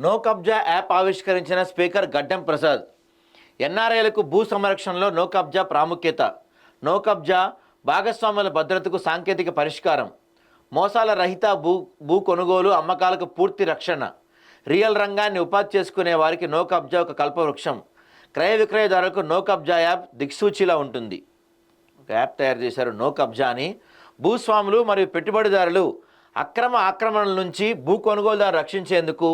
No కబ్జా app ఆవిష్కరించిన speaker గడ్డం ప్రసాద్. ఎన్ఆర్ఐలకు భూ సంరక్షణలో నో కబ్జా ప్రాముఖ్యత. నో కబ్జా భాగస్వాముల భద్రతకు సాంకేతిక పరిష్కారం. మోసాల రహిత భూ కొనుగోలు అమ్మకాలకు పూర్తి రక్షణ. రియల్ రంగాన్ని ఉపాధి చేసుకునే వారికి నో కబ్జా ఒక కల్పవృక్షం. క్రయ విక్రయదారులకు నో కబ్జా యాప్ దిక్సూచిలా ఉంటుంది. ఒక యాప్ తయారు చేశారు నో కబ్జా అని. భూస్వాములు మరియు పెట్టుబడిదారులు ఆక్రమణల నుంచి భూ కొనుగోలుదారు రక్షించేందుకు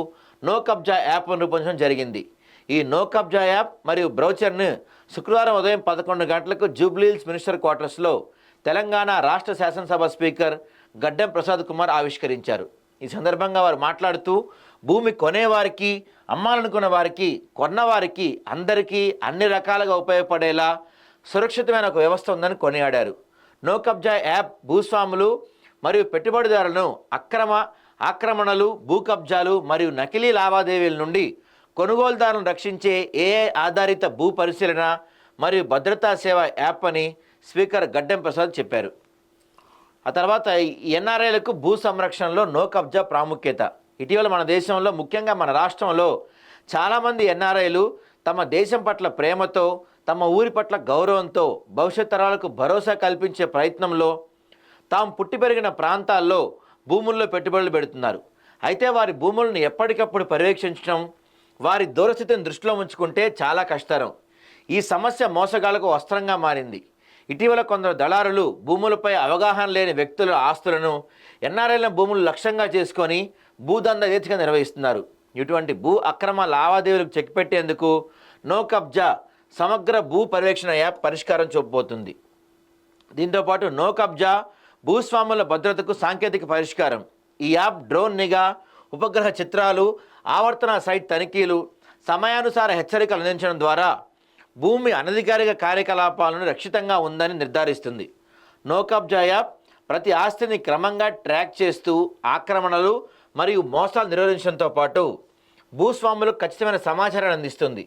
నో కబ్జా యాప్ను రూపొందించడం జరిగింది. ఈ నో కబ్జా యాప్ మరియు బ్రౌచర్ను శుక్రవారం ఉదయం 11 గంటలకు జూబ్లీహిల్స్ మినిస్టర్ క్వార్టర్స్లో తెలంగాణ రాష్ట్ర శాసనసభ స్పీకర్ గడ్డం ప్రసాద్ కుమార్ ఆవిష్కరించారు. ఈ సందర్భంగా వారు మాట్లాడుతూ భూమి కొనేవారికి, అమ్మాలనుకున్న వారికి, కొన్నవారికి అందరికీ అన్ని రకాలుగా ఉపయోగపడేలా సురక్షితమైన ఒక వ్యవస్థ ఉందని కొనియాడారు. నో కబ్జా యాప్ భూస్వాములు మరియు పెట్టుబడిదారులను ఆక్రమణలు, భూ కబ్జాలు మరియు నకిలీ లావాదేవీల నుండి కొనుగోలుదారులను రక్షించే ఏఐ ఆధారిత భూ పరిశీలన మరియు భద్రతా సేవ యాప్ అని స్పీకర్ గడ్డం ప్రసాద్ చెప్పారు. ఆ తర్వాత ఎన్ఆర్ఐలకు భూ సంరక్షణలో నో కబ్జా ప్రాముఖ్యత. ఇటీవల మన దేశంలో, ముఖ్యంగా మన రాష్ట్రంలో చాలామంది ఎన్ఆర్ఐలు తమ దేశం పట్ల ప్రేమతో, తమ ఊరి పట్ల గౌరవంతో భవిష్యత్ తరాలకు భరోసా కల్పించే ప్రయత్నంలో తాము పుట్టి పెరిగిన ప్రాంతాల్లో భూముల్లో పెట్టుబడులు పెడుతున్నారు. అయితే వారి భూములను ఎప్పటికప్పుడు పర్యవేక్షించడం, వారి దూరస్థితిని దృష్టిలో ఉంచుకుంటే చాలా కష్టతరం. ఈ సమస్య మోసగాళ్లకు వస్త్రంగా మారింది. ఇటీవల కొందరు దళారులు భూములపై అవగాహన లేని వ్యక్తుల ఆస్తులను, ఎన్ఆర్ఐల భూములు లక్ష్యంగా చేసుకొని భూదందా యథేచ్ఛగా నిర్వహిస్తున్నారు. ఇటువంటి భూ అక్రమ లావాదేవీలకు చెక్ పెట్టేందుకు నో కబ్జా సమగ్ర భూ పర్యవేక్షణ యాప్ పరిష్కారం చూపబోతుంది. దీంతోపాటు నో కబ్జా భూస్వాముల భద్రతకు సాంకేతిక పరిష్కారం. ఈ యాప్ డ్రోన్ నిఘా, ఉపగ్రహ చిత్రాలు, ఆవర్తన సైట్ తనిఖీలు, సమయానుసార హెచ్చరికలు అందించడం ద్వారా భూమి అనధికారిక కార్యకలాపాలను రక్షితంగా ఉందని నిర్ధారిస్తుంది. నో కబ్జా యాప్ ప్రతి ఆస్తిని క్రమంగా ట్రాక్ చేస్తూ ఆక్రమణలు మరియు మోసాలు నిర్వహించడంతో పాటు భూస్వాములకు ఖచ్చితమైన సమాచారాన్ని అందిస్తుంది.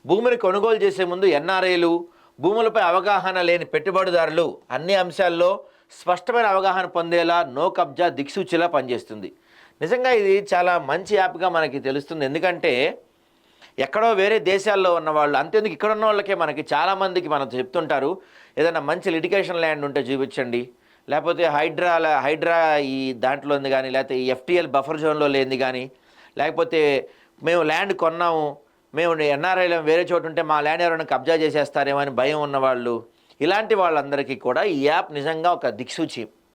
భూమిని కొనుగోలు చేసే ముందు ఎన్ఆర్ఐలు, భూములపై అవగాహన లేని పెట్టుబడిదారులు అన్ని అంశాల్లో స్పష్టమైన అవగాహన పొందేలా నో కబ్జా దిక్సూచిలా పనిచేస్తుంది. నిజంగా ఇది చాలా మంచి యాప్గా మనకి తెలుస్తుంది. ఎందుకంటే ఎక్కడో వేరే దేశాల్లో ఉన్న వాళ్ళు, అంతేందుకు ఇక్కడ ఉన్న వాళ్ళకే మనకి చాలామందికి మనం చెప్తుంటారు, ఏదైనా మంచి లిటిగేషన్ ల్యాండ్ ఉంటే చూపించండి, లేకపోతే హైడ్రా ఈ దాంట్లో ఉంది కానీ, లేకపోతే ఈ ఎఫ్టీఎల్ బఫర్ జోన్లో లేనిది కానీ, లేకపోతే మేము ల్యాండ్ కొన్నాము, మేము ఎన్ఆర్ఐలో వేరే చోటు ఉంటే మా ల్యాండ్ ఎవరైనా కబ్జా చేసేస్తారేమో అని భయం ఉన్నవాళ్ళు, ఇలాంటి వాళ్ళందరికీ కూడా ఈ యాప్ నిజంగా ఒక దిక్సూచి.